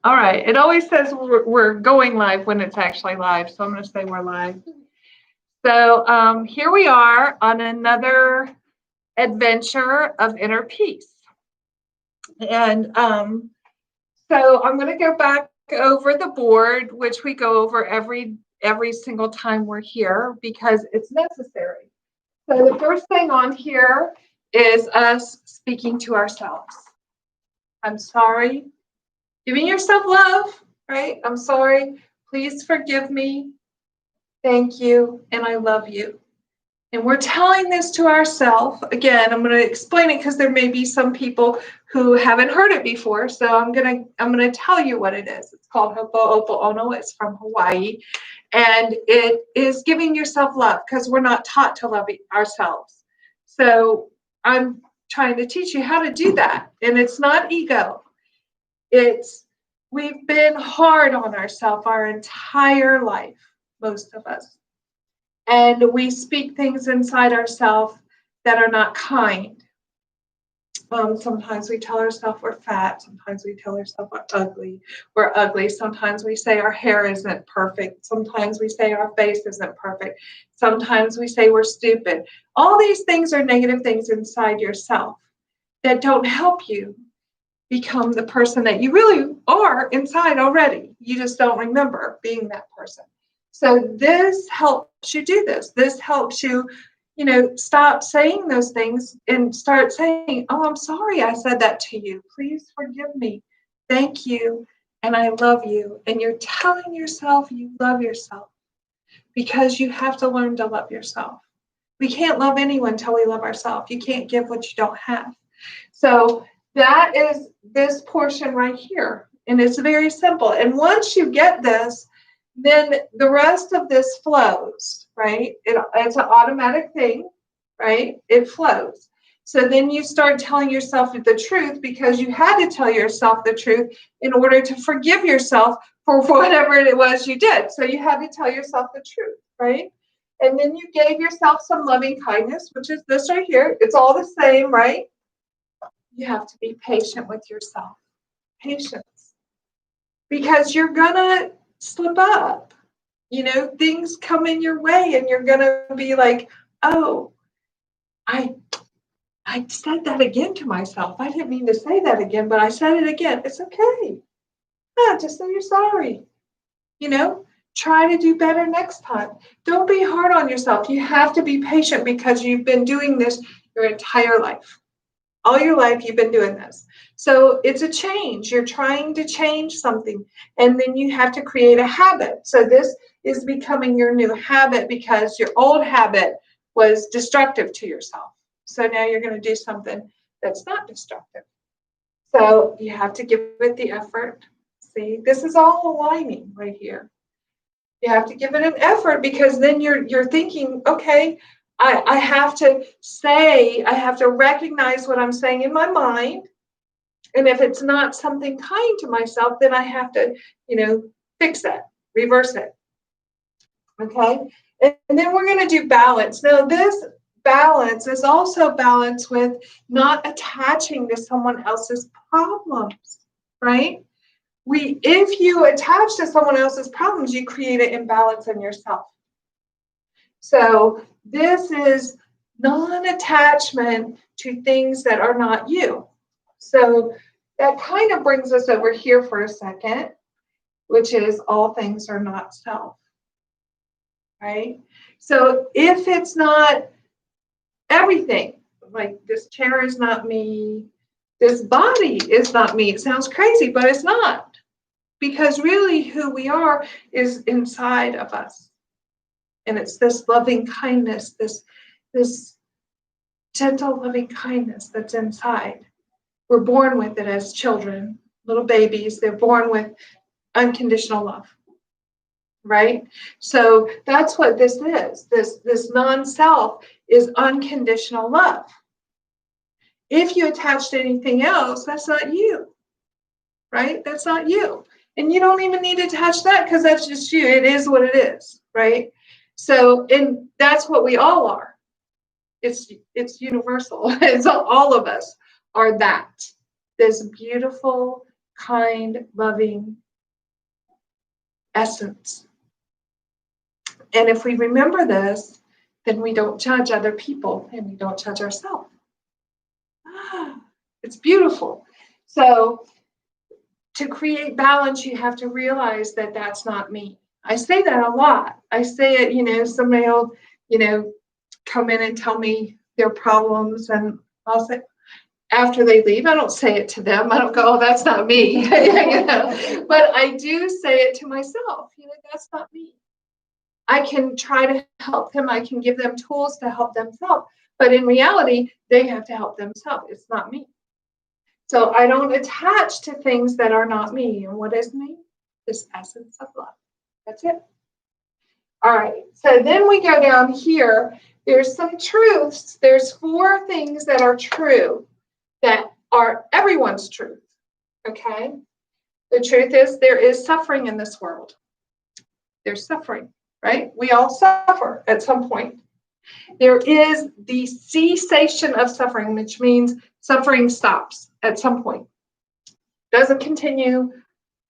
All right. It always says we're going live when it's actually live. So I'm going to say we're live. So here we are on another adventure of inner peace. And so I'm going to go back over the board, which we go over every single time we're here because it's necessary. So the first thing on here is us speaking to ourselves. I'm sorry. Giving yourself love, right? I'm sorry. Please forgive me. Thank you. And I love you. And we're telling this to ourselves. Again, I'm going to explain it because there may be some people who haven't heard it before. So I'm going to tell you what it is. It's called Ho'oponopono. It's from Hawaii. And it is giving yourself love because we're not taught to love ourselves. So I'm trying to teach you how to do that. And it's not ego. We've been hard on ourselves our entire life, most of us. And we speak things inside ourselves that are not kind. Sometimes we tell ourselves we're fat. Sometimes we tell ourselves we're ugly. We're ugly. Sometimes we say our hair isn't perfect. Sometimes we say our face isn't perfect. Sometimes we say we're stupid. All these things are negative things inside yourself that don't help you become the person that you really are inside already. You just don't remember being that person. So this helps you do this. This helps you, stop saying those things and start saying, oh, I'm sorry I said that to you. Please forgive me. Thank you. And I love you. And you're telling yourself you love yourself because you have to learn to love yourself. We can't love anyone until we love ourselves. You can't give what you don't have. So that is this portion right here. And it's very simple. And once you get this, then the rest of this flows, right? It's an automatic thing, right? It flows. So then you start telling yourself the truth because you had to tell yourself the truth in order to forgive yourself for whatever it was you did. So you had to tell yourself the truth, right? And then you gave yourself some loving kindness, which is this right here. It's all the same, right? You have to be patient with yourself. Patience. Because you're going to slip up. Things come in your way and you're going to be like, oh, I said that again to myself. I didn't mean to say that again, but I said it again. It's okay. Just say you're sorry. Try to do better next time. Don't be hard on yourself. You have to be patient because you've been doing this your entire life. All your life, you've been doing this. So it's a change. You're trying to change something. And then you have to create a habit. So this is becoming your new habit because your old habit was destructive to yourself. So now you're going to do something that's not destructive. So you have to give it the effort. See, this is all aligning right here. You have to give it an effort because then you're thinking, okay, I have to recognize what I'm saying in my mind. And if it's not something kind to myself, then I have to, fix it, reverse it. Okay. And then we're going to do balance. Now, this balance is also balance with not attaching to someone else's problems, right? If you attach to someone else's problems, you create an imbalance in yourself. So this is non-attachment to things that are not you. So that kind of brings us over here for a second, which is all things are not self, right? So if it's not everything, like this chair is not me, this body is not me. It sounds crazy, but it's not. Because really who we are is inside of us. And it's this loving kindness, this gentle loving kindness that's inside. We're born with it as children, little babies. They're born with unconditional love, right? So that's what this is. This non-self is unconditional love. If you attach to anything else, that's not you, right? That's not you. And you don't even need to attach that because that's just you. It is what it is, right? So, and that's what we all are. It's universal. It's all of us are that. This beautiful, kind, loving essence. And if we remember this, then we don't judge other people and we don't judge ourselves. It's beautiful. So to create balance, you have to realize that that's not me. I say that a lot. I say it, somebody will, come in and tell me their problems, and I'll say, after they leave, I don't say it to them. I don't go, oh, that's not me. But I do say it to myself, that's not me. I can try to help them. I can give them tools to help themselves. But in reality, they have to help themselves. It's not me. So I don't attach to things that are not me. And what is me? This essence of love. That's it. All right. So then we go down here. There's some truths. There's 4 things that are true that are everyone's truth. Okay? The truth is there is suffering in this world. There's suffering, right? We all suffer at some point. There is the cessation of suffering, which means suffering stops at some point. Doesn't continue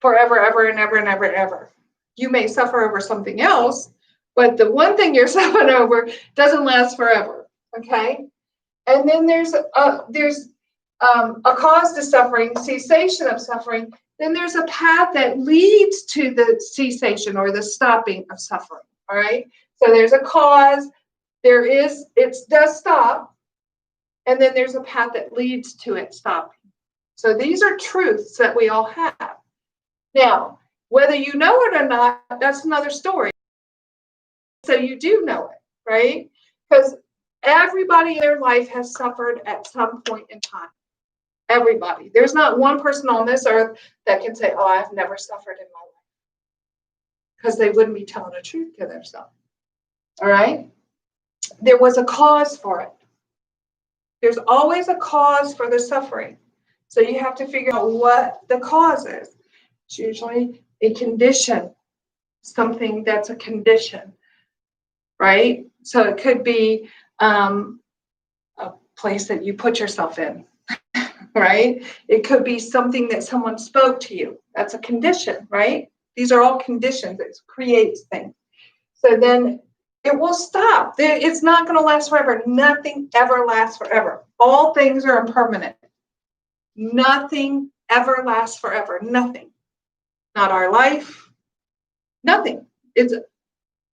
forever, ever, and ever, and ever, and ever. You may suffer over something else, but the one thing you're suffering over doesn't last forever, okay? And then there's a cause to suffering, cessation of suffering. Then there's a path that leads to the cessation or the stopping of suffering, all right? So there's a cause. It does stop, and then there's a path that leads to it stopping. So these are truths that we all have. Now, whether you know it or not, that's another story. So you do know it, right? Because everybody in their life has suffered at some point in time. Everybody. There's not one person on this earth that can say, oh, I've never suffered in my life. Because they wouldn't be telling the truth to themselves. All right? There was a cause for it. There's always a cause for the suffering. So you have to figure out what the cause is. It's usually a condition, something that's a condition, right? So it could be a place that you put yourself in, right? It could be something that someone spoke to you. That's a condition, right? These are all conditions. It creates things. So then it will stop. It's not going to last forever. Nothing ever lasts forever. All things are impermanent. Nothing ever lasts forever. Nothing. Not our life. Nothing. It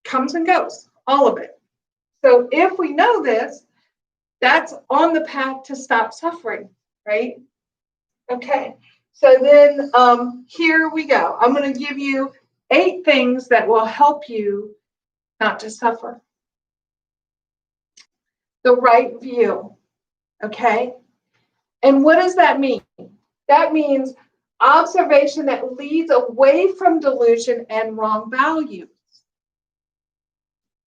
comes and goes. All of it. So if we know this, that's on the path to stop suffering, right? Okay. So then here we go. I'm going to give you 8 things that will help you not to suffer. The right view. Okay. And what does that mean? That means observation that leads away from delusion and wrong values.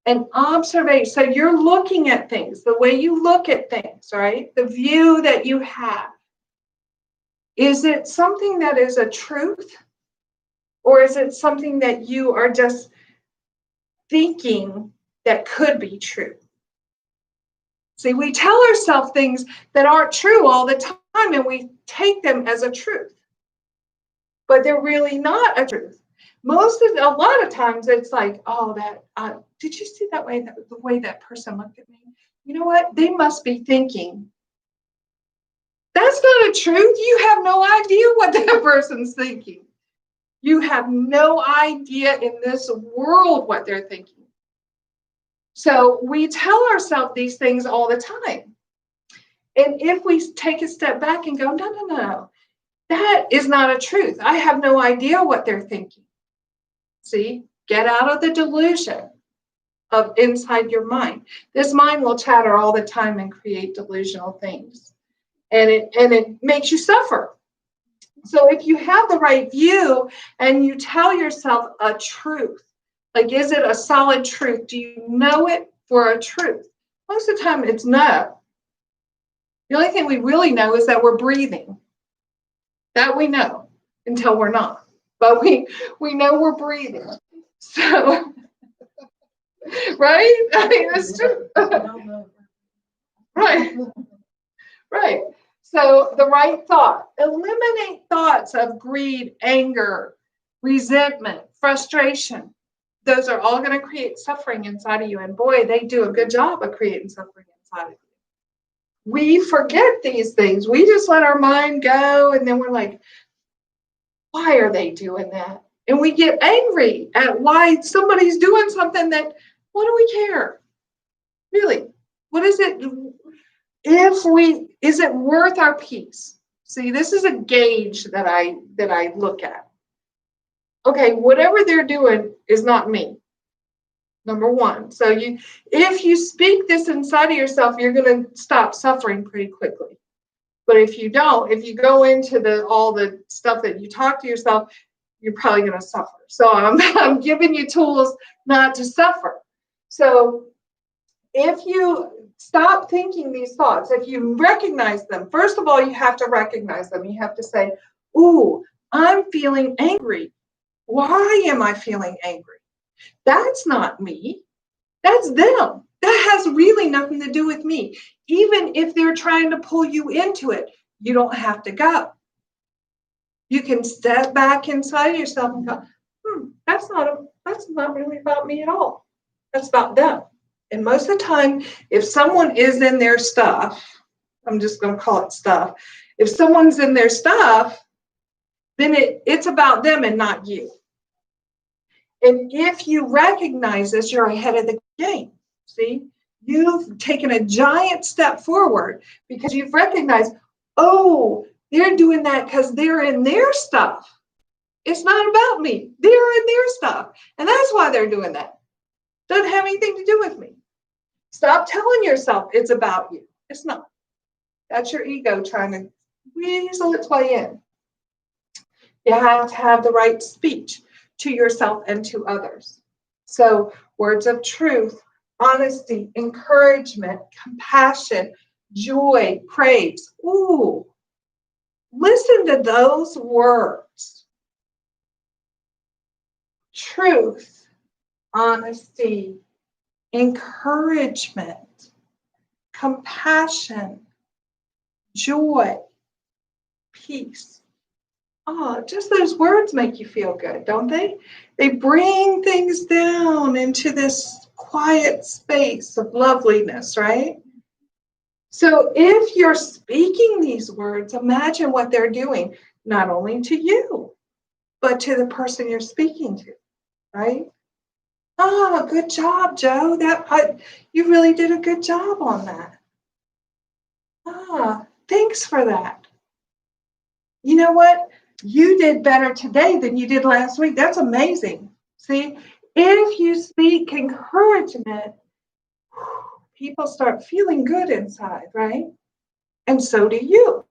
And observation, so you're looking at things, the way you look at things, right? The view that you have. Is it something that is a truth? Or is it something that you are just thinking that could be true? See, we tell ourselves things that aren't true all the time, and we take them as a truth. But they're really not a truth. A lot of times it's like, oh, did you see the way that person looked at me? You know what? They must be thinking. That's not a truth. You have no idea what that person's thinking. You have no idea in this world what they're thinking. So we tell ourselves these things all the time. And if we take a step back and go, no, that is not a truth. I have no idea what they're thinking. See, get out of the delusion of inside your mind. This mind will chatter all the time and create delusional things. And it makes you suffer. So if you have the right view and you tell yourself a truth, like, is it a solid truth? Do you know it for a truth? Most of the time it's no. The only thing we really know is that we're breathing. That we know until we're not. But we know we're breathing. So, right? I mean, that's true. Right. So the right thought, eliminate thoughts of greed, anger, resentment, frustration. Those are all going to create suffering inside of you. And boy, they do a good job of creating suffering inside of you. We forget these things. We just let our mind go, and then we're like, why are they doing that? And we get angry at why somebody's doing something that, what do we care? Really, what is it? Is it worth our peace? See, this is a gauge that I look at. Okay, whatever they're doing is not me. Number one. So if you speak this inside of yourself, you're going to stop suffering pretty quickly. But if you don't, if you go into all the stuff that you talk to yourself, you're probably going to suffer. So I'm giving you tools not to suffer. So if you stop thinking these thoughts, if you recognize them, first of all, you have to recognize them. You have to say, ooh, I'm feeling angry. Why am I feeling angry? That's not me. That's them. That has really nothing to do with me. Even if they're trying to pull you into it, you don't have to go. You can step back inside yourself and go, that's not really about me at all. That's about them. And most of the time, if someone is in their stuff, I'm just going to call it stuff. If someone's in their stuff, then it's about them and not you. And if you recognize this, you're ahead of the game. See, you've taken a giant step forward because you've recognized, oh, they're doing that because they're in their stuff. It's not about me. They're in their stuff. And that's why they're doing that. Doesn't have anything to do with me. Stop telling yourself it's about you. It's not. That's your ego trying to weasel its way in. You have to have the right speech to yourself and to others. So words of truth, honesty, encouragement, compassion, joy, praise. Ooh, listen to those words. Truth, honesty, encouragement, compassion, joy, peace. Oh, just those words make you feel good, don't they? They bring things down into this quiet space of loveliness, right? So if you're speaking these words, imagine what they're doing, not only to you, but to the person you're speaking to, right? Oh, good job, Joe. You really did a good job on that. Thanks for that. You know what? You did better today than you did last week. That's amazing. See, if you speak encouragement, people start feeling good inside, right? And so do you.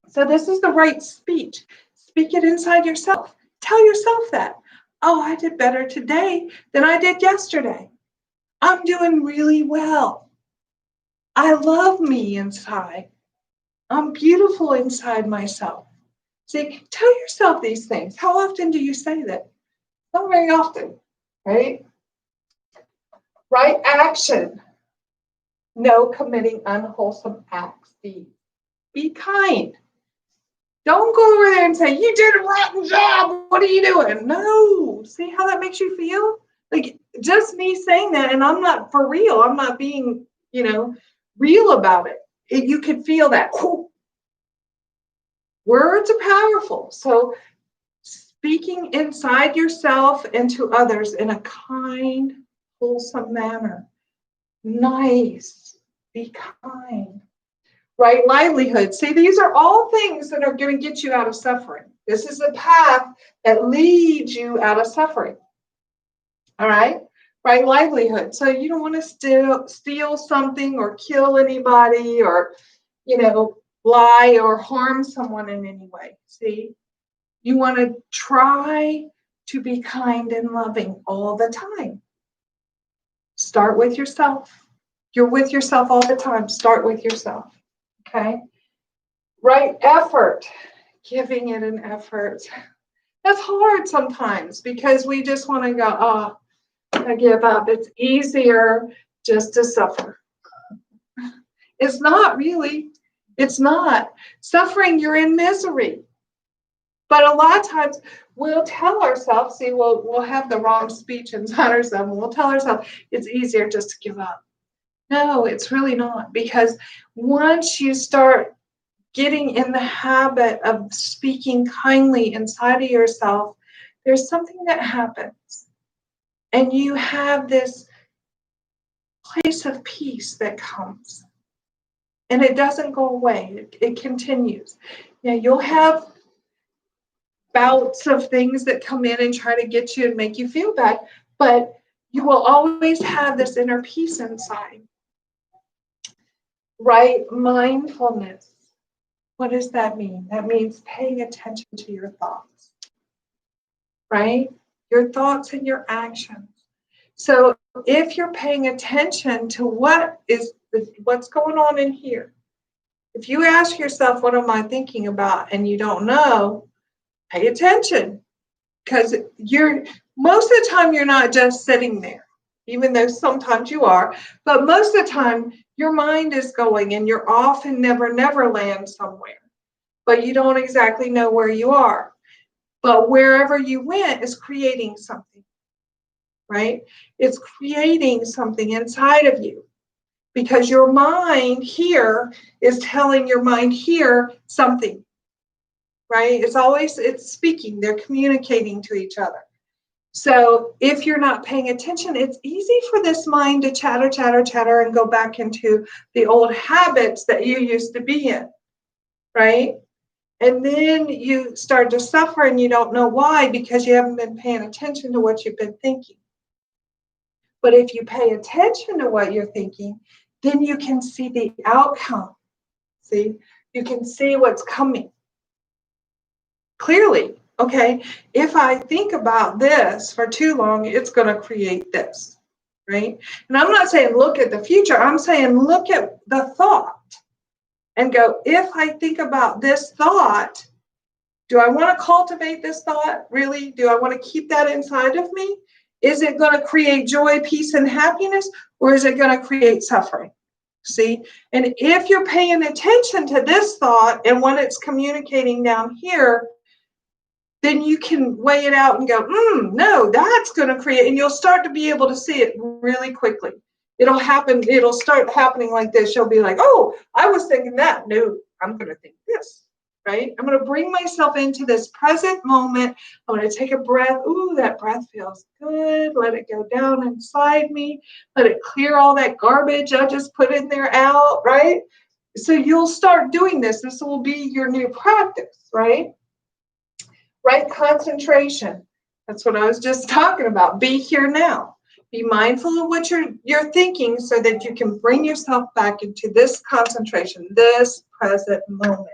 So this is the right speech. Speak it inside yourself. Tell yourself that. Oh, I did better today than I did yesterday. I'm doing really well. I love me inside. I'm beautiful inside myself. See, tell yourself these things. How often do you say that? Not very often, right? Right action. No committing unwholesome acts. Be kind. Don't go over there and say, you did a rotten job. What are you doing? No. See how that makes you feel? Like just me saying that, and I'm not for real. I'm not being, real about it. You can feel that. Words are powerful. So speaking inside yourself and to others in a kind, wholesome manner. Nice. Be kind. Right livelihood. See, these are all things that are going to get you out of suffering. This is a path that leads you out of suffering. All right? Right livelihood. So you don't want to steal something or kill anybody or, lie or harm someone in any way. See? You want to try to be kind and loving all the time. Start with yourself. You're with yourself all the time. Start with yourself. Okay? Right effort. Giving it an effort. That's hard sometimes because we just want to go, I give up. It's easier just to suffer. It's not really. It's not. Suffering, you're in misery. But a lot of times we'll tell ourselves, see, we'll have the wrong speech inside ourselves, and we'll tell ourselves it's easier just to give up. No, it's really not. Because once you start getting in the habit of speaking kindly inside of yourself, there's something that happens. And you have this place of peace that comes. And it doesn't go away. It continues. Yeah, you'll have bouts of things that come in and try to get you and make you feel bad, but you will always have this inner peace inside. Right? Mindfulness. What does that mean? That means paying attention to your thoughts. Right? Your thoughts and your actions. So if you're paying attention to what's going on in here, if you ask yourself, what am I thinking about? And you don't know, pay attention. Because most of the time you're not just sitting there, even though sometimes you are, but most of the time your mind is going and you're off in never land somewhere, but you don't exactly know where you are. But wherever you went is creating something, right? It's creating something inside of you because your mind here is telling your mind here something, right? It's speaking, they're communicating to each other. So if you're not paying attention, it's easy for this mind to chatter and go back into the old habits that you used to be in, right? And then you start to suffer and you don't know why because you haven't been paying attention to what you've been thinking. But if you pay attention to what you're thinking, then you can see the outcome. See, you can see what's coming clearly. Okay, if I think about this for too long, it's going to create this, right? And I'm not saying look at the future. I'm saying look at the thought and go, if I think about this thought, do I want to cultivate this thought? Really? Do I want to keep that inside of me? Is it going to create joy, peace, and happiness, or is it going to create suffering? See? And if you're paying attention to this thought and when it's communicating down here, then you can weigh it out and go, no, that's going to create, and you'll start to be able to see it really quickly. It'll start happening like this. You'll be like, oh, I was thinking that. No, I'm going to think this, right? I'm going to bring myself into this present moment. I'm going to take a breath. Ooh, that breath feels good. Let it go down inside me. Let it clear all that garbage I just put in there out, right? So you'll start doing this. This will be your new practice, right? Right concentration. That's what I was just talking about. Be here now. Be mindful of what you're thinking so that you can bring yourself back into this concentration, this present moment,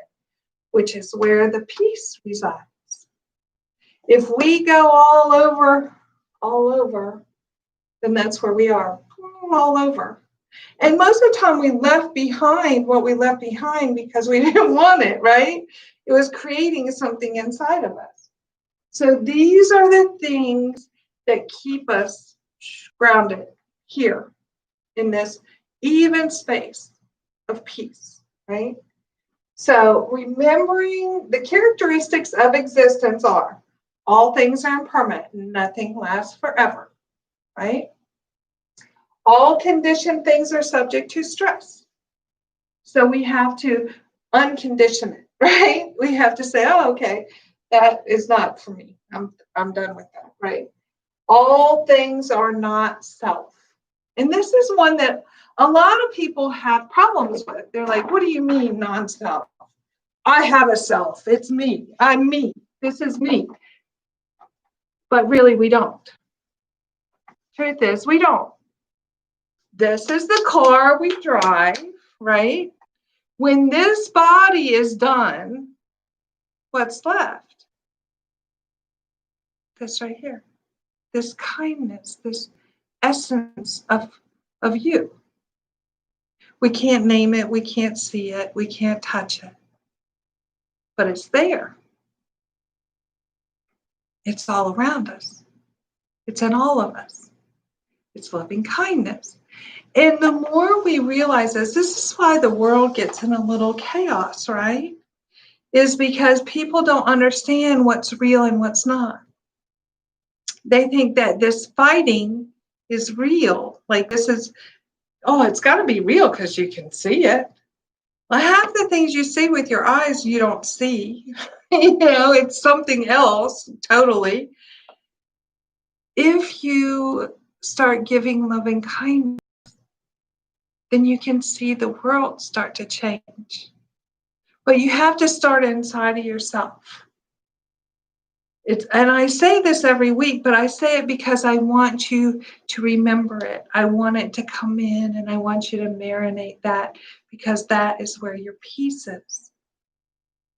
which is where the peace resides. If we go all over, then that's where we are, all over. And most of the time we left behind what we left behind because we didn't want it, right? It was creating something inside of us. So these are the things that keep us grounded here in this even space of peace, right? So remembering the characteristics of existence are all things are impermanent, nothing lasts forever, right? All conditioned things are subject to stress. So we have to uncondition it, right? We have to say, oh, okay, that is not for me. I'm done with that, right? All things are not self. And this is one that a lot of people have problems with. They're like, what do you mean non-self? I have a self. It's me. I'm me. This is me. But really, we don't. Truth is, we don't. This is the car we drive, right? When this body is done, what's left? This right here. This kindness, this essence of you. We can't name it, we can't see it, we can't touch it, but it's there. It's all around us. It's in all of us. It's loving kindness. And the more we realize this is why the world gets in a little chaos, right? Is because people don't understand what's real and what's not. They think that this fighting is real. Like this is, oh, it's got to be real because you can see it. Well, half the things you see with your eyes, you don't see. It's something else totally. If you start giving loving kindness, then you can see the world start to change. But you have to start inside of yourself. And I say this every week, but I say it because I want you to remember it. I want it to come in and I want you to marinate that because that is where your peace is.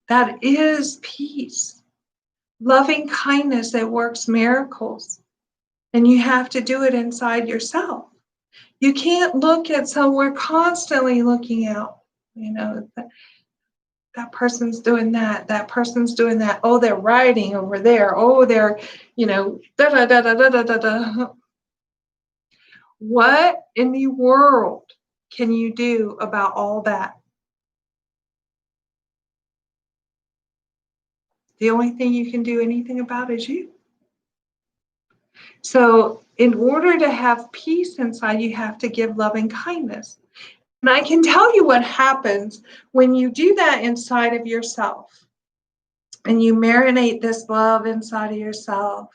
That is peace. Loving kindness that works miracles. And you have to do it inside yourself. You can't look at we're constantly looking out, that person's doing that person's doing that. Oh, they're riding over there. Oh, they're, da da da da da da da da. What in the world can you do about all that? The only thing you can do anything about is you. So, in order to have peace inside, you have to give loving kindness. And I can tell you what happens when you do that inside of yourself and you marinate this love inside of yourself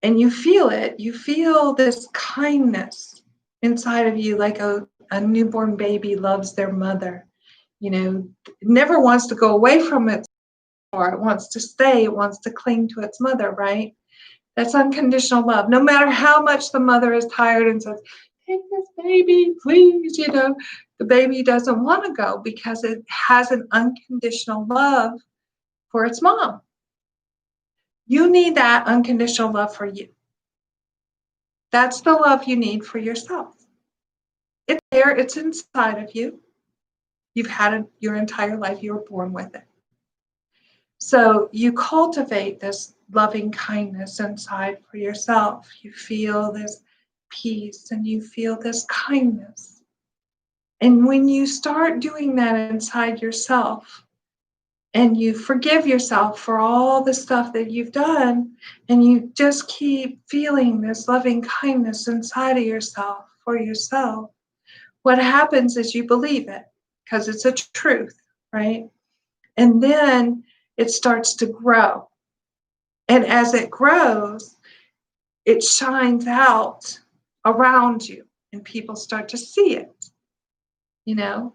and you feel it. You feel this kindness inside of you like a newborn baby loves their mother. It never wants to go away from it, or it wants to stay, it wants to cling to its mother, right? That's unconditional love. No matter how much the mother is tired and says, take this baby, please, the baby doesn't want to go because it has an unconditional love for its mom. You need that unconditional love for you. That's the love you need for yourself. It's there, it's inside of you. You've had it your entire life, you were born with it. So you cultivate this loving kindness inside for yourself. You feel this peace and you feel this kindness. And when you start doing that inside yourself and you forgive yourself for all the stuff that you've done, and you just keep feeling this loving kindness inside of yourself for yourself, what happens is you believe it because it's a truth, right? And then it starts to grow. And as it grows, it shines out around you and people start to see it. I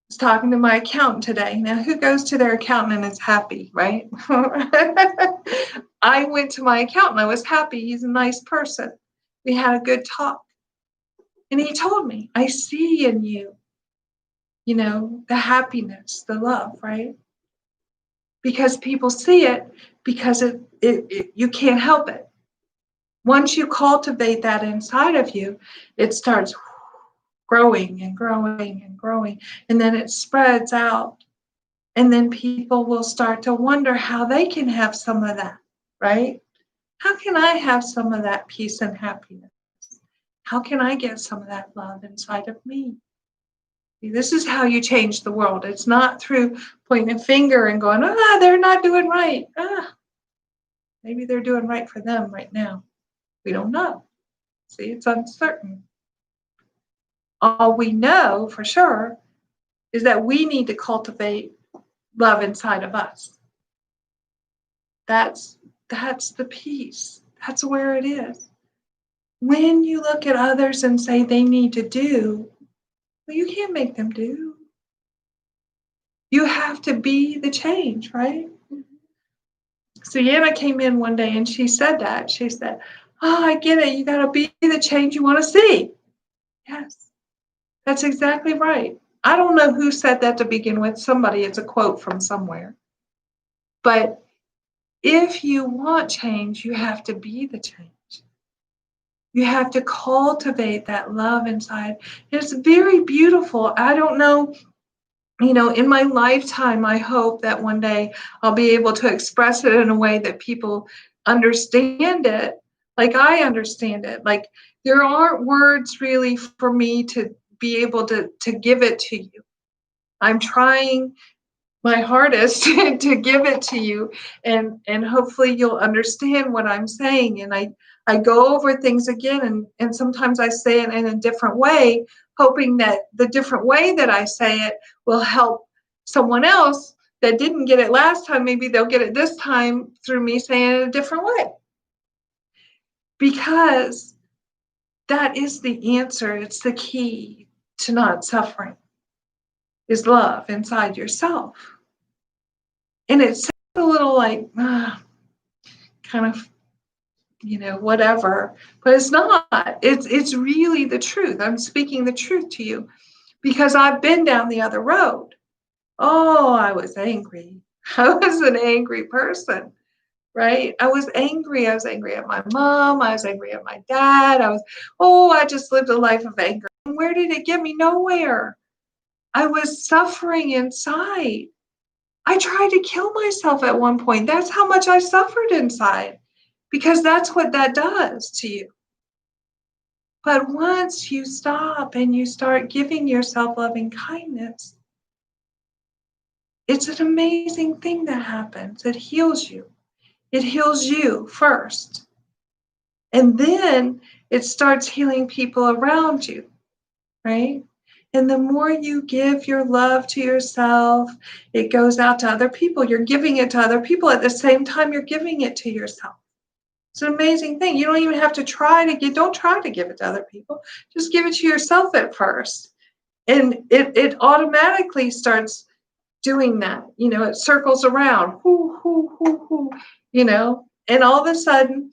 was talking to my accountant today. Now, who goes to their accountant and is happy, right? I went to my accountant. I was happy. He's a nice person. We had a good talk. And he told me, I see in you, the happiness, the love, right? Because people see it because you can't help it. Once you cultivate that inside of you, it starts growing and growing and growing, and then it spreads out. And then people will start to wonder how they can have some of that, right? How can I have some of that peace and happiness? How can I get some of that love inside of me? See, this is how you change the world. It's not through pointing a finger and going, they're not doing right. Maybe they're doing right for them right now. We don't know. See, it's uncertain. All we know for sure is that we need to cultivate love inside of us. That's the peace. That's where it is. When you look at others and say they need to do, well, you can't make them do. You have to be the change, right? So Yana came in one day and she said that. She said, I get it. You got to be the change you want to see. Yes, that's exactly right. I don't know who said that to begin with. Somebody, it's a quote from somewhere. But if you want change, you have to be the change. You have to cultivate that love inside. It's very beautiful. I don't know, in my lifetime, I hope that one day I'll be able to express it in a way that people understand it. Like I understand it. Like there aren't words really for me to be able to give it to you. I'm trying my hardest to give it to you, and hopefully you'll understand what I'm saying. And I go over things again, and sometimes I say it in a different way, hoping that the different way that I say it will help someone else that didn't get it last time. Maybe they'll get it this time through me saying it a different way, because that is the answer. It's the key to not suffering, is love inside yourself. And it sounds a little like kind of, whatever, but it's not. It's really the truth. I'm speaking the truth to you because I've been down the other road. Oh, I was angry. I was an angry person, right? I was angry. I was angry at my mom. I was angry at my dad. I just lived a life of anger. And where did it get me? Nowhere. I was suffering inside. I tried to kill myself at one point. That's how much I suffered inside, because that's what that does to you. But once you stop and you start giving yourself loving kindness, it's an amazing thing that happens. It heals you. It heals you first. And then it starts healing people around you, right? And the more you give your love to yourself, it goes out to other people. You're giving it to other people at the same time you're giving it to yourself. It's an amazing thing. You don't even have to don't try to give it to other people. Just give it to yourself at first. And it automatically starts doing that. It circles around, and all of a sudden,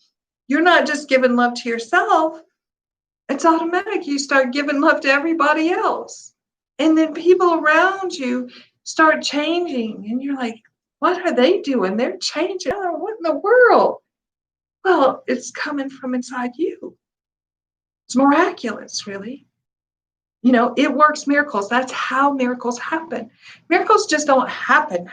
you're not just giving love to yourself. It's automatic. You start giving love to everybody else. And then people around you start changing. And you're like, what are they doing? They're changing. Oh, what in the world? Well, it's coming from inside you. It's miraculous, really. It works miracles. That's how miracles happen. Miracles just don't happen.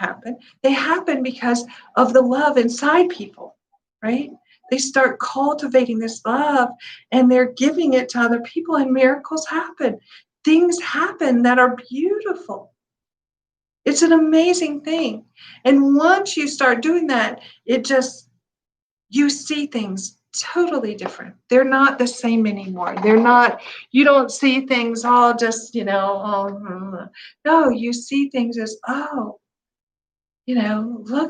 They happen because of the love inside people, right? They start cultivating this love and they're giving it to other people, and miracles happen. Things happen that are beautiful. It's an amazing thing. And once you start doing that, you see things totally different. They're not the same anymore. You don't see things all just, no, you see things as, look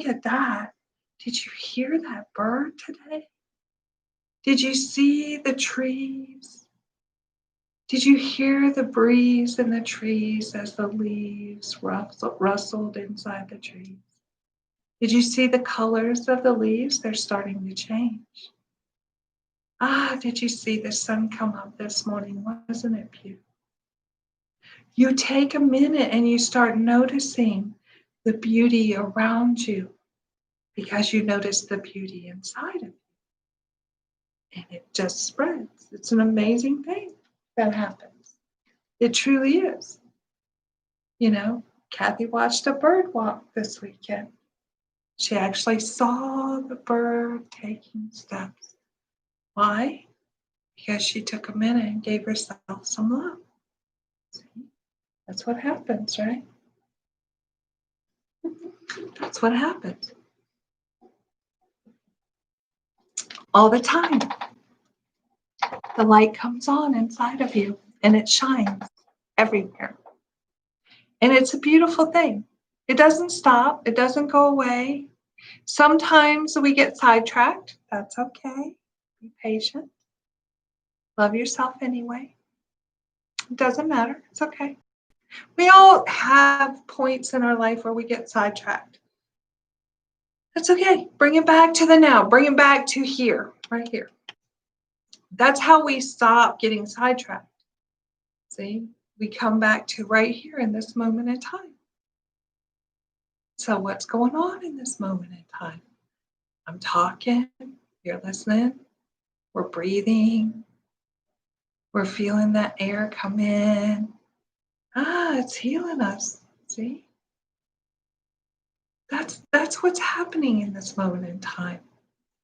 at that. Did you hear that bird today? Did you see the trees? Did you hear the breeze in the trees as the leaves rustled inside the trees? Did you see the colors of the leaves? They're starting to change. Did you see the sun come up this morning? Wasn't it beautiful? You take a minute and you start noticing the beauty around you because you notice the beauty inside of you. And it just spreads. It's an amazing thing that happens. It truly is. Kathy watched a bird walk this weekend. She actually saw the bird taking steps. Why? Because she took a minute and gave herself some love. See? That's what happens, right? That's what happens. All the time. The light comes on inside of you and it shines everywhere. And it's a beautiful thing. It doesn't stop. It doesn't go away. Sometimes we get sidetracked. That's okay. Be patient. Love yourself anyway. It doesn't matter. It's okay. We all have points in our life where we get sidetracked. That's okay. Bring it back to the now. Bring it back to here, right here. That's how we stop getting sidetracked. See, we come back to right here in this moment in time. So what's going on in this moment in time? I'm talking, you're listening, we're breathing, we're feeling that air come in. It's healing us, see? That's what's happening in this moment in time.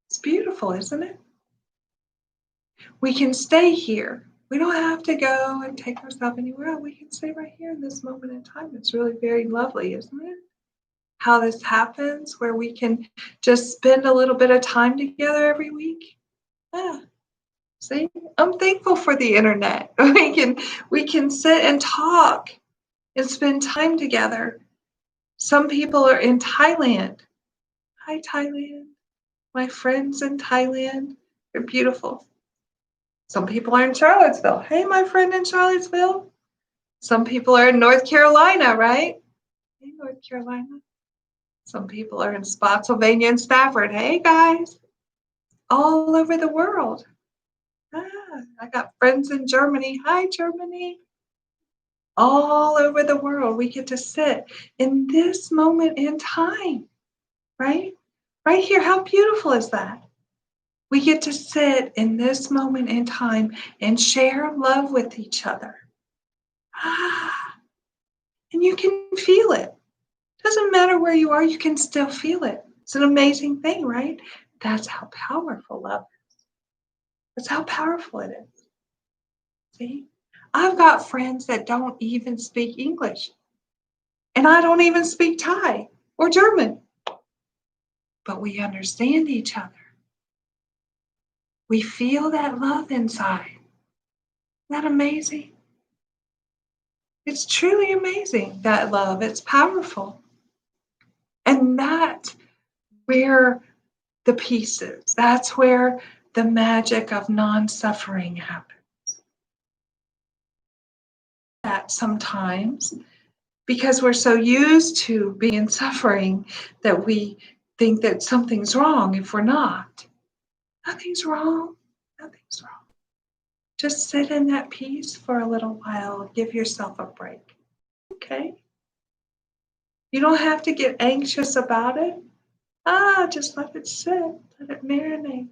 It's beautiful, isn't it? We can stay here. We don't have to go and take ourselves anywhere else. We can stay right here in this moment in time. It's really very lovely, isn't it? How this happens, where we can just spend a little bit of time together every week. Yeah. See, I'm thankful for the internet. We can sit and talk and spend time together. Some people are in Thailand. Hi, Thailand. My friends in Thailand. They're beautiful. Some people are in Charlottesville. Hey, my friend in Charlottesville. Some people are in North Carolina, right? Hey, North Carolina. Some people are in Spotsylvania and Stafford. Hey, guys. All over the world. I got friends in Germany. Hi, Germany. All over the world, we get to sit in this moment in time, right? Right here. How beautiful is that? We get to sit in this moment in time and share love with each other. And you can feel it. Doesn't matter where you are, you can still feel it. It's an amazing thing, right? That's how powerful love is. That's how powerful it is. See? I've got friends that don't even speak English. And I don't even speak Thai or German. But we understand each other. We feel that love inside. Isn't that amazing? It's truly amazing, that love. It's powerful. And that's where the peace is. That's where the magic of non-suffering happens. That sometimes, because we're so used to being in suffering, that we think that something's wrong if we're not. Nothing's wrong. Nothing's wrong. Just sit in that peace for a little while. Give yourself a break. Okay? You don't have to get anxious about it. Just let it sit. Let it marinate.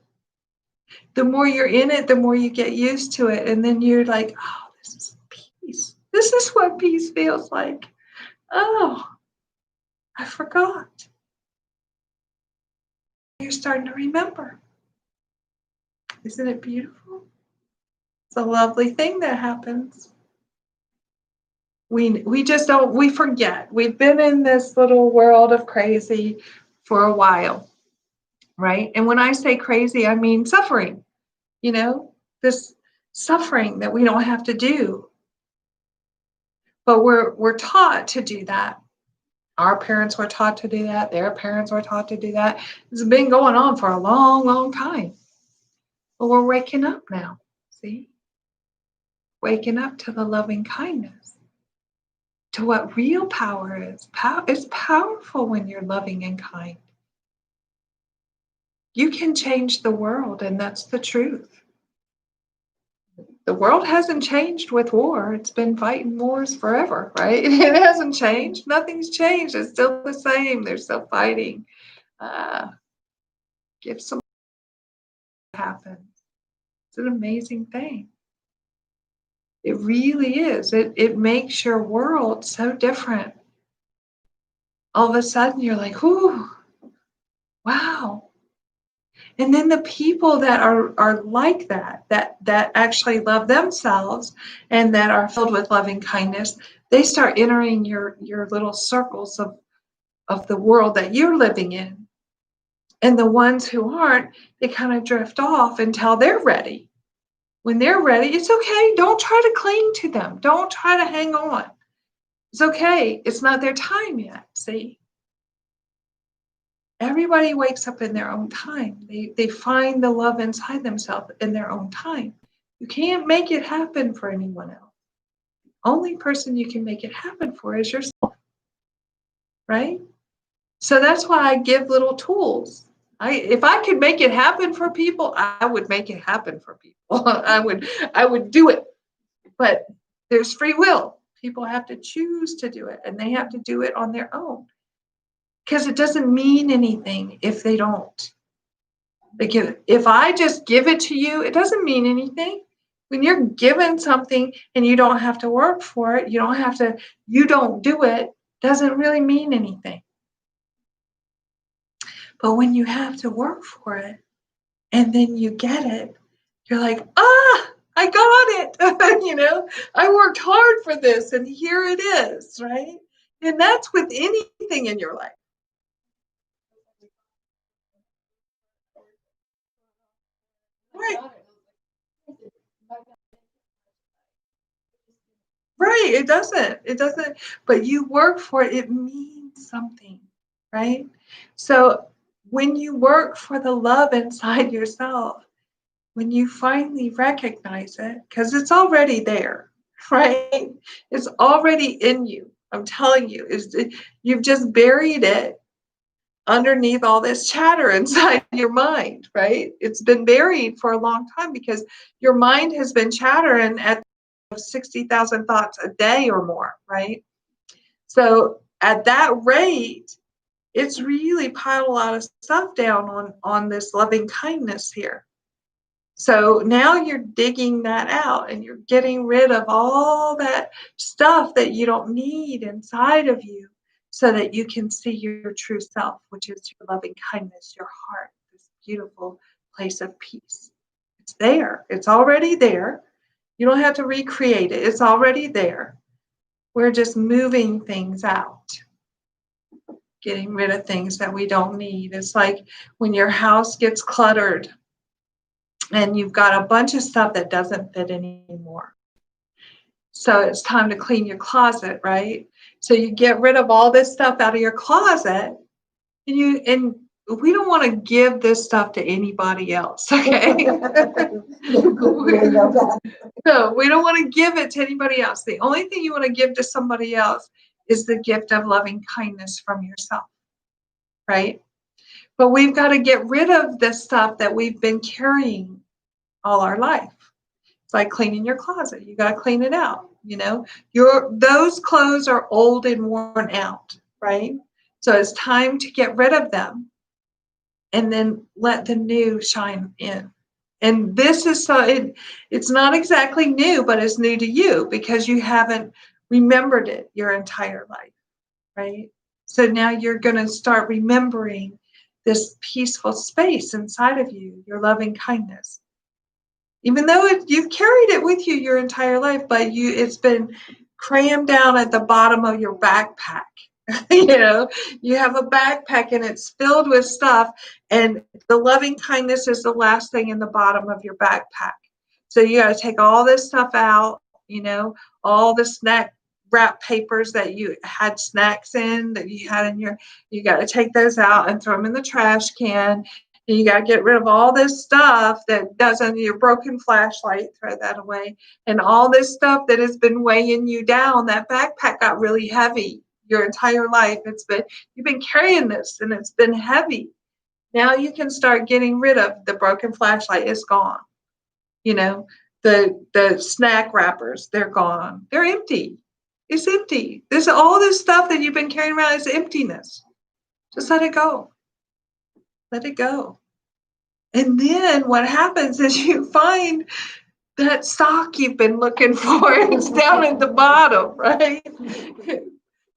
The more you're in it, the more you get used to it. And then you're like, oh, this is peace. This is what peace feels like. Oh, I forgot. You're starting to remember. Isn't it beautiful? It's a lovely thing that happens. We just don't, we forget. We've been in this little world of crazy for a while, right? And when I say crazy, I mean suffering, this suffering that we don't have to do. But we're taught to do that. Our parents were taught to do that. Their parents were taught to do that. It's been going on for a long, long time. But we're waking up now, see? Waking up to the loving kindness, to what real power is. It's powerful when you're loving and kind. You can change the world, and that's the truth. The world hasn't changed with war. It's been fighting wars forever, right? It hasn't changed. Nothing's changed. It's still the same. They're still fighting. Give some happen. It's an amazing thing. It really is. It makes your world so different. All of a sudden you're like, ooh, wow. And then the people that are like that actually love themselves and that are filled with loving kindness, they start entering your little circles of the world that you're living in. And the ones who aren't, they kind of drift off until they're ready. When they're ready, it's okay. Don't try to cling to them. Don't try to hang on. It's okay. It's not their time yet, see? Everybody wakes up in their own time. They find the love inside themselves in their own time. You can't make it happen for anyone else. The only person you can make it happen for is yourself, right? So that's why I give little tools. If I could make it happen for people, I would make it happen for people. I would do it. But there's free will. People have to choose to do it, and they have to do it on their own. Because it doesn't mean anything if they don't. Like if I just give it to you, it doesn't mean anything. When you're given something and you don't have to work for it, you don't do it, doesn't really mean anything. But when you have to work for it and then you get it, You're like, I got it. I worked hard for this and here it is, right? And that's with anything in your life. Right. Right. It doesn't, but you work for it. It means something, right? So when you work for the love inside yourself, when you finally recognize it, because it's already there, right? It's already in you. I'm telling you, you've just buried it underneath all this chatter inside your mind, right? It's been buried for a long time because your mind has been chattering at 60,000 thoughts a day or more, right? So at that rate, it's really piled a lot of stuff down on this loving kindness here. So now you're digging that out and you're getting rid of all that stuff that you don't need inside of you so that you can see your true self, which is your loving kindness, your heart, this beautiful place of peace. It's there. It's already there. You don't have to recreate it. It's already there. We're just moving things out, getting rid of things that we don't need. It's like when your house gets cluttered and you've got a bunch of stuff that doesn't fit anymore. So it's time to clean your closet, right? So you get rid of all this stuff out of your closet, and we don't want to give this stuff to anybody else, okay? No, we don't want to give it to anybody else. The only thing you want to give to somebody else is the gift of loving kindness from yourself, right? But we've got to get rid of this stuff that we've been carrying all our life. It's like cleaning your closet. You got to clean it out. Those clothes are old and worn out, right? So it's time to get rid of them and then let the new shine in. And this is it's not exactly new, but it's new to you because you haven't remembered it your entire life, right? So now you're going to start remembering this peaceful space inside of you, your loving kindness. Even though you've carried it with you your entire life, but it's been crammed down at the bottom of your backpack. You have a backpack and it's filled with stuff, and the loving kindness is the last thing in the bottom of your backpack. So you got to take all this stuff out, all the snack wrap papers that you had snacks in that you got to take those out and throw them in the trash can. And you got to get rid of all this stuff that doesn't, your broken flashlight, throw that away. And all this stuff that has been weighing you down. That backpack got really heavy your entire life. You've been carrying this and it's been heavy. Now you can start getting rid of the broken flashlight. It's gone. The snack wrappers, they're gone. They're empty. It's empty. There's all this stuff that you've been carrying around is emptiness. Just let it go. Let it go. And then what happens is you find that sock you've been looking for. It's down at the bottom, right?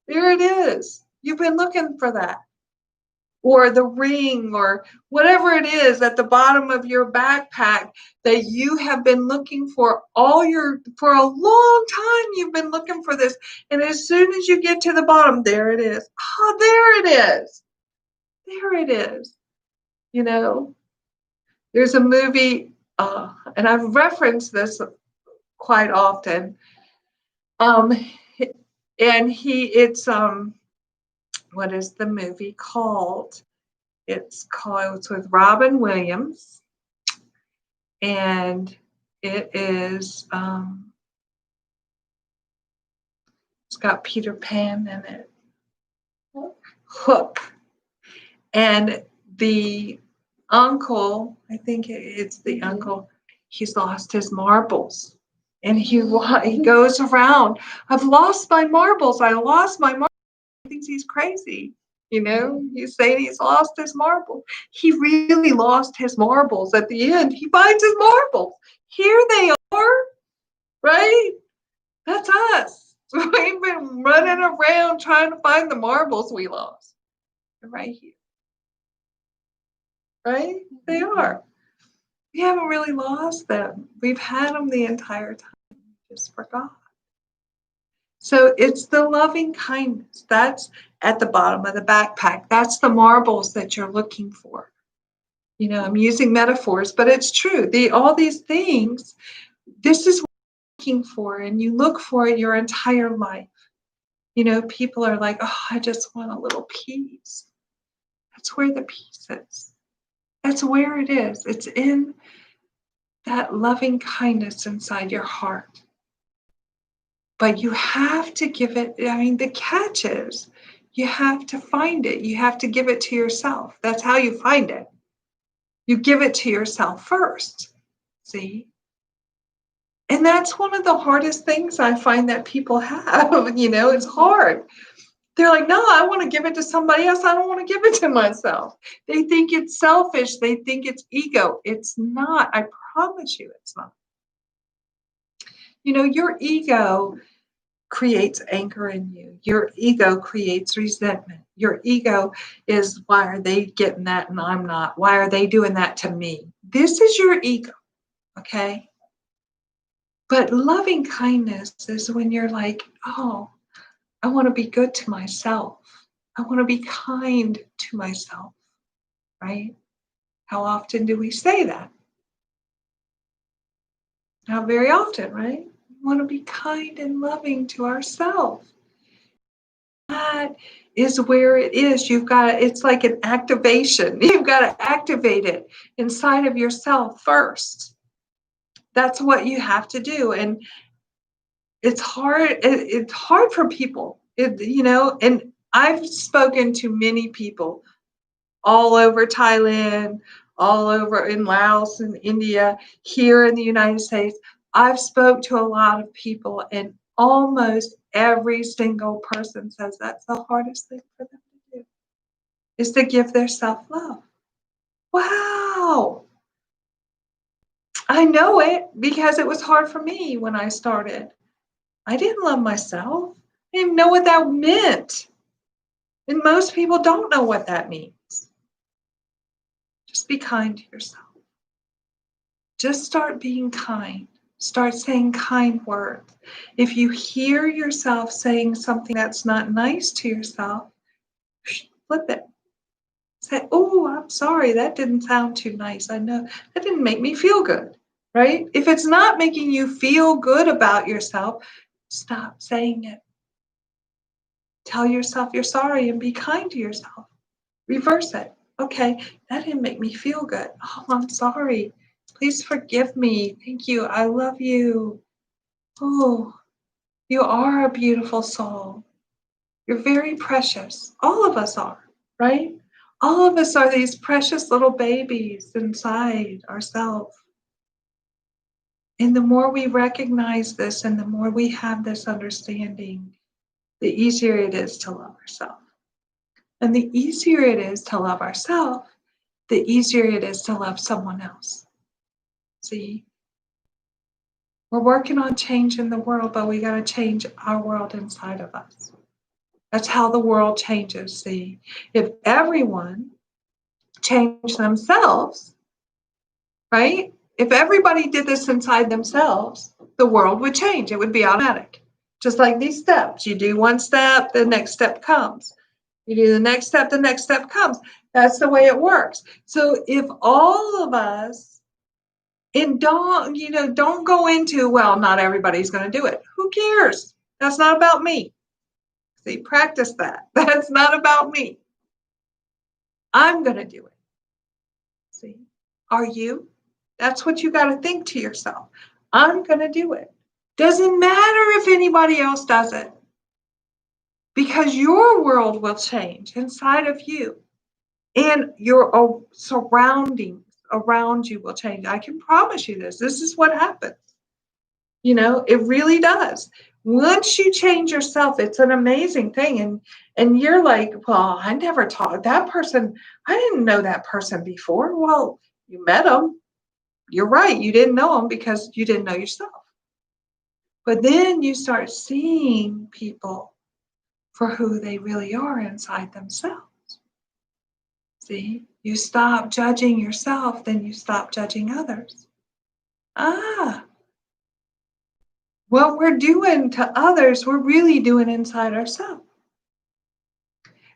There it is. You've been looking for that. Or the ring or whatever it is at the bottom of your backpack that you have been looking for for a long time. You've been looking for this. And as soon as you get to the bottom, there it is. Oh, there it is. There it is. There's a movie, and I've referenced this quite often. And what is the movie called? It's with Robin Williams, and it is, it's got Peter Pan in it. Hook. And the uncle, I think it's the uncle, he's lost his marbles. And he goes around, I've lost my marbles. I lost my marbles. He thinks he's crazy. He's saying he's lost his marbles. He really lost his marbles at the end. He finds his marbles. Here they are, right? That's us. We've been running around trying to find the marbles we lost. They're right here. Right? They are. We haven't really lost them. We've had them the entire time. We just forgot. So it's the loving kindness. That's at the bottom of the backpack. That's the marbles that you're looking for. You know, I'm using metaphors, but it's true. All these things, this is what you're looking for, and you look for it your entire life. You know, people are like, oh, I just want a little peace. That's where the peace is. That's where it is. It's in that loving kindness inside your heart. But you have to give it, I mean, the catch is you have to find it. You have to give it to yourself. That's how you find it. You give it to yourself first. See? And that's one of the hardest things I find that people have. You know, it's hard. They're like, no, I want to give it to somebody else. I don't want to give it to myself. They think it's selfish. They think it's ego. It's not. I promise you it's not. You know, your ego creates anger in you. Your ego creates resentment. Your ego is, why are they getting that and I'm not? Why are they doing that to me? This is your ego, okay? But loving kindness is when you're like, oh, I want to be good to myself. I want to be kind to myself, right? How often do we say that? Not very often, right? We want to be kind and loving to ourselves. That is where it is. It's like an activation. You've got to activate it inside of yourself first. That's what you have to do. And it's hard. It's hard for people, you know, and I've spoken to many people all over Thailand, all over in Laos and India, here in the United States. I've spoke to a lot of people, and almost every single person says that's the hardest thing for them to do, is to give their self-love. Wow. I know it because it was hard for me when I started. I didn't love myself. I didn't know what that meant. And most people don't know what that means. Just be kind to yourself. Just start being kind. Start saying kind words. If you hear yourself saying something that's not nice to yourself, flip it. Say, oh, I'm sorry, that didn't sound too nice. I know that didn't make me feel good, right? If it's not making you feel good about yourself, stop saying it. Tell yourself you're sorry and be kind to yourself. Reverse it. Okay, that didn't make me feel good. Oh, I'm sorry. Please forgive me. Thank you. I love you. Oh, you are a beautiful soul. You're very precious. All of us are, right? All of us are these precious little babies inside ourselves. And the more we recognize this and the more we have this understanding, the easier it is to love ourselves. And the easier it is to love ourselves, the easier it is to love someone else. See? We're working on changing the world, but we got to change our world inside of us. That's how the world changes. See? If everyone changed themselves, right? If everybody did this inside themselves, the world would change. It would be automatic. Just like these steps. You do one step, the next step comes. You do the next step comes. That's the way it works. So if all of us, and don't go into, well, not everybody's going to do it. Who cares? That's not about me. See, practice that. That's not about me. I'm going to do it. See, are you? That's what you got to think to yourself. I'm going to do it. Doesn't matter if anybody else does it. Because your world will change inside of you. And your surroundings around you will change. I can promise you this. This is what happens. You know, it really does. Once you change yourself, it's an amazing thing. And you're like, well, I never taught that person. I didn't know that person before. Well, you met them. You're right. You didn't know them because you didn't know yourself. But then you start seeing people for who they really are inside themselves. See, you stop judging yourself, then you stop judging others. What we're doing to others, we're really doing inside ourselves.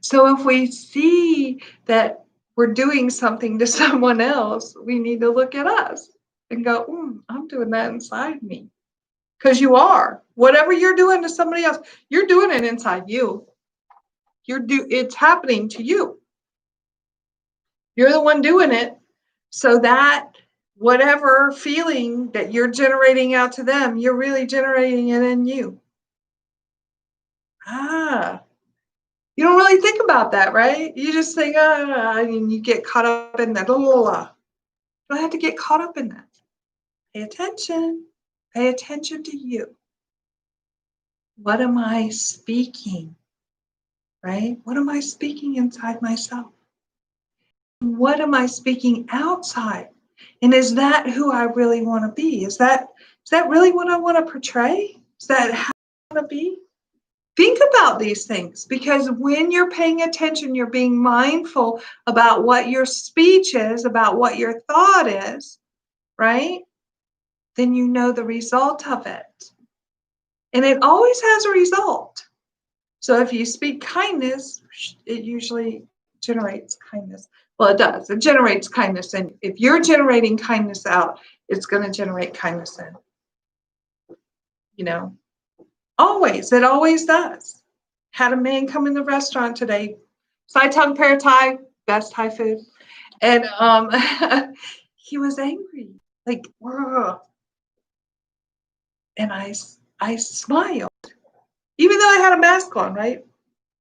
So if we see that we're doing something to someone else, we need to look at us and go, I'm doing that inside me. Because you are. Whatever you're doing to somebody else, you're doing it inside you. It's happening to you. You're the one doing it. So that whatever feeling that you're generating out to them, you're really generating it in you. You don't really think about that, right? You just think, and you get caught up in that. You don't have to get caught up in that. Pay attention. Pay attention to you. What am I speaking? Right? What am I speaking inside myself? What am I speaking outside? And is that who I really want to be? Is that really what I want to portray? Is that how I want to be? Think about these things, because when you're paying attention, you're being mindful about what your speech is, about what your thought is, right? Then you know the result of it. And it always has a result. So if you speak kindness, it usually generates kindness. Well, it does. It generates kindness. And if you're generating kindness out, it's going to generate kindness in. Always. It always does. Had a man come in the restaurant today. Sai Tung Pad Thai, best Thai food. And he was angry. Like, ugh. And I smiled. Even though I had a mask on, right?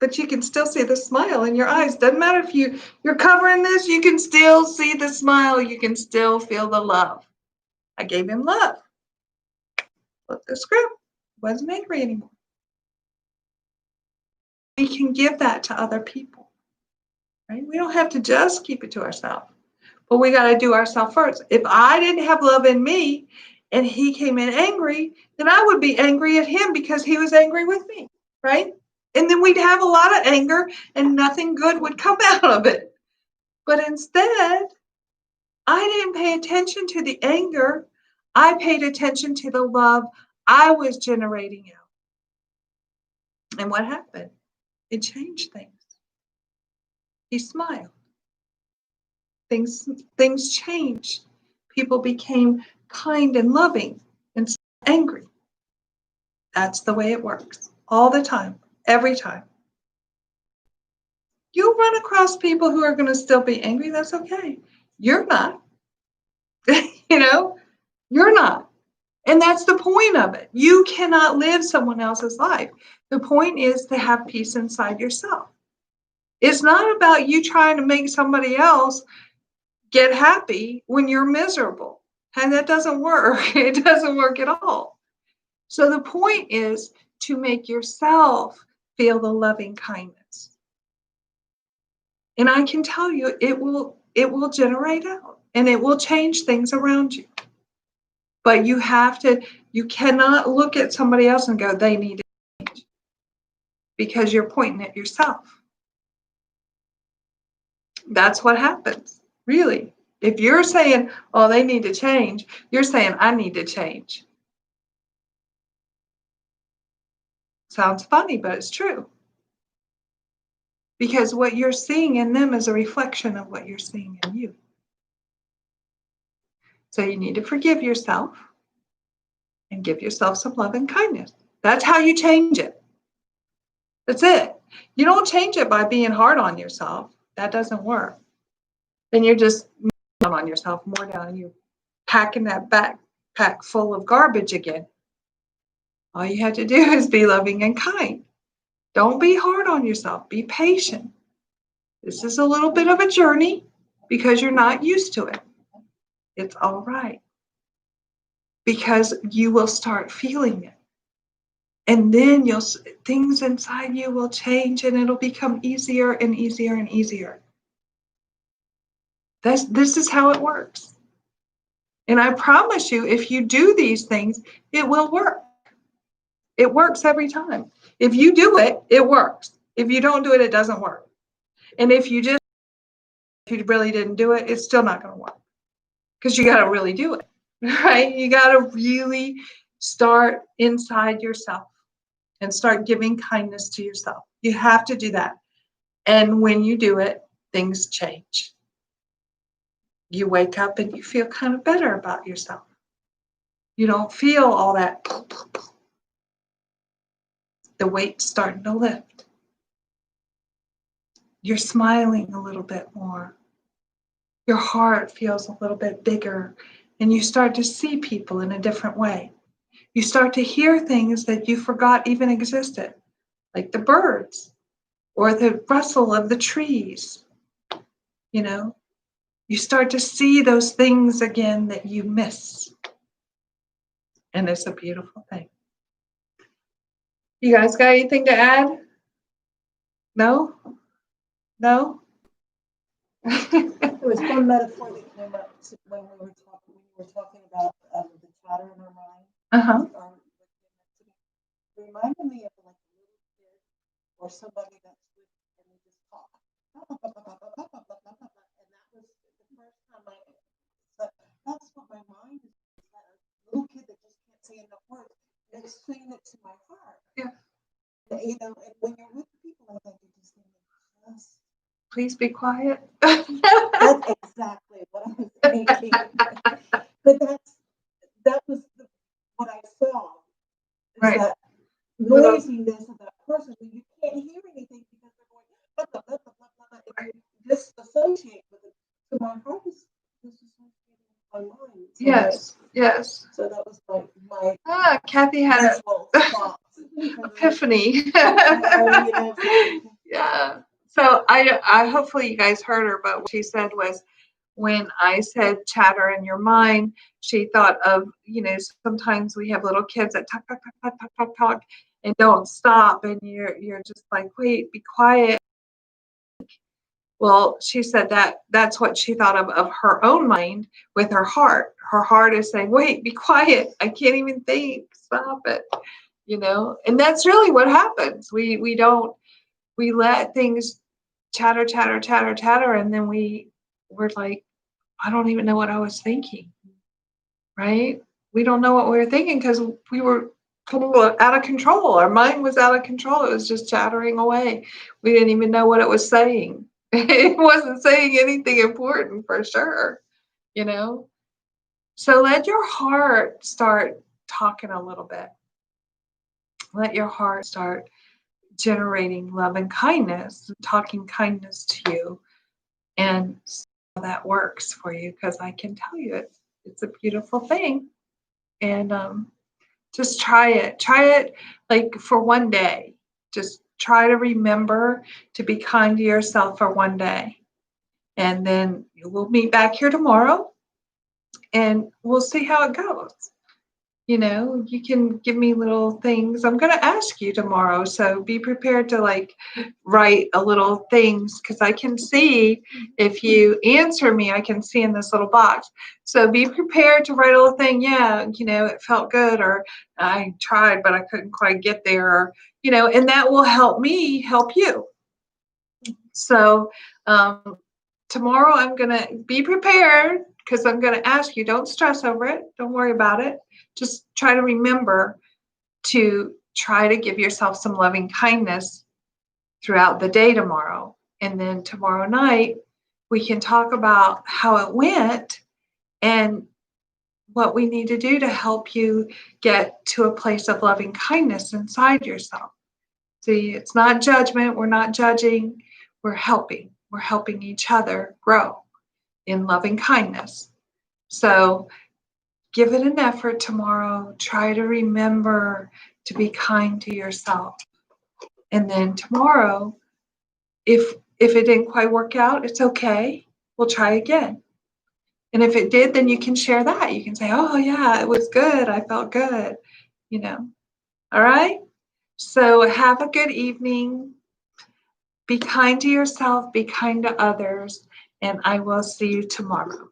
But you can still see the smile in your eyes. Doesn't matter if you're covering this, you can still see the smile. You can still feel the love. I gave him love. Flip the script. Wasn't angry anymore. We can give that to other people, right? We don't have to just keep it to ourselves, but we got to do ourselves first. If I didn't have love in me and he came in angry, then I would be angry at him because he was angry with me, right? And then we'd have a lot of anger and nothing good would come out of it. But instead, I didn't pay attention to the anger. I paid attention to the love I was generating out. And what happened? It changed things. He smiled. Things changed. People became kind and loving instead of angry. That's the way it works. All the time. Every time. You'll run across people who are going to still be angry. That's okay. You're not. You're not. And that's the point of it. You cannot live someone else's life. The point is to have peace inside yourself. It's not about you trying to make somebody else get happy when you're miserable. And that doesn't work. It doesn't work at all. So the point is to make yourself feel the loving kindness. And I can tell you, it will generate out and it will change things around you. But you cannot look at somebody else and go, they need to change, because you're pointing at yourself. That's what happens, really. If you're saying, oh, they need to change, you're saying, I need to change. Sounds funny, but it's true. Because what you're seeing in them is a reflection of what you're seeing in you. So you need to forgive yourself and give yourself some love and kindness. That's how you change it. That's it. You don't change it by being hard on yourself. That doesn't work. Then you're just down on yourself, more down. You're packing that backpack full of garbage again. All you have to do is be loving and kind. Don't be hard on yourself. Be patient. This is a little bit of a journey because you're not used to it. It's all right. Because you will start feeling it. And then things inside you will change and it'll become easier and easier and easier. This is how it works. And I promise you, if you do these things, it will work. It works every time. If you do it, it works. If you don't do it, it doesn't work. And if you just you really didn't do it, it's still not going to work because you got to really do it, right? You got to really start inside yourself and start giving kindness to yourself. You have to do that. And when you do it, things change. You wake up and you feel kind of better about yourself. You don't feel all that. The weight's starting to lift. You're smiling a little bit more. Your heart feels a little bit bigger, and you start to see people in a different way. You start to hear things that you forgot even existed, like the birds or the rustle of the trees. You know, you start to see those things again that you miss. And it's a beautiful thing. You guys got anything to add? No? No? There was one metaphor that came up when we were talking about the chatter in our mind. Uh-huh. It reminded me of like a little kid or somebody that's with and they just talk. And that was the first time that's what my mind is. That little kid that just can't say enough words. It's saying it to my heart. Yeah. You know, and when you're with people like that, you just think, yes. Please be quiet. That's exactly what I was thinking. But that was what I saw. Is Right. that noisiness of that person when you can't hear anything because they're going blah, blah, blah, blah, blah, blah, and you disassociate with it. So my heart is disassociating with my mind. So Yes. So that was my Kathy had visual thoughts. epiphany. Yeah. So I hopefully you guys heard her, but what she said was when I said chatter in your mind, she thought of, sometimes we have little kids that talk, talk, talk, talk, talk, talk, talk, and don't stop, and you're just like, wait, be quiet. Well, she said that's what she thought of her own mind with her heart. Her heart is saying, wait, be quiet. I can't even think. Stop it. And that's really what happens. We let things chatter, chatter, chatter, chatter, and then we're like, I don't even know what I was thinking, right? We don't know what we were thinking because we were out of control. Our mind was out of control. It was just chattering away. We didn't even know what it was saying. It wasn't saying anything important for sure, So let your heart start talking a little bit. Let your heart start generating love and kindness, talking kindness to you, and how that works for you, because I can tell you it's a beautiful thing. And just try it like for one day. Just try to remember to be kind to yourself for one day, and then we'll meet back here tomorrow and we'll see how it goes. You can give me little things. I'm going to ask you tomorrow, so be prepared to write a little things, because I can see if you answer me, I can see in this little box. So be prepared to write a little thing. Yeah, it felt good, or I tried, but I couldn't quite get there, or, and that will help me help you. So tomorrow I'm going to be prepared, because I'm going to ask you, don't stress over it. Don't worry about it. Just try to remember to try to give yourself some loving kindness throughout the day tomorrow. And then tomorrow night, we can talk about how it went and what we need to do to help you get to a place of loving kindness inside yourself. See, it's not judgment. We're not judging. We're helping. We're helping each other grow in loving kindness. So give it an effort tomorrow. Try to remember to be kind to yourself. And then tomorrow, if it didn't quite work out, it's okay. We'll try again. And if it did, then you can share that. You can say, oh, yeah, it was good. I felt good. All right? So have a good evening. Be kind to yourself. Be kind to others. And I will see you tomorrow.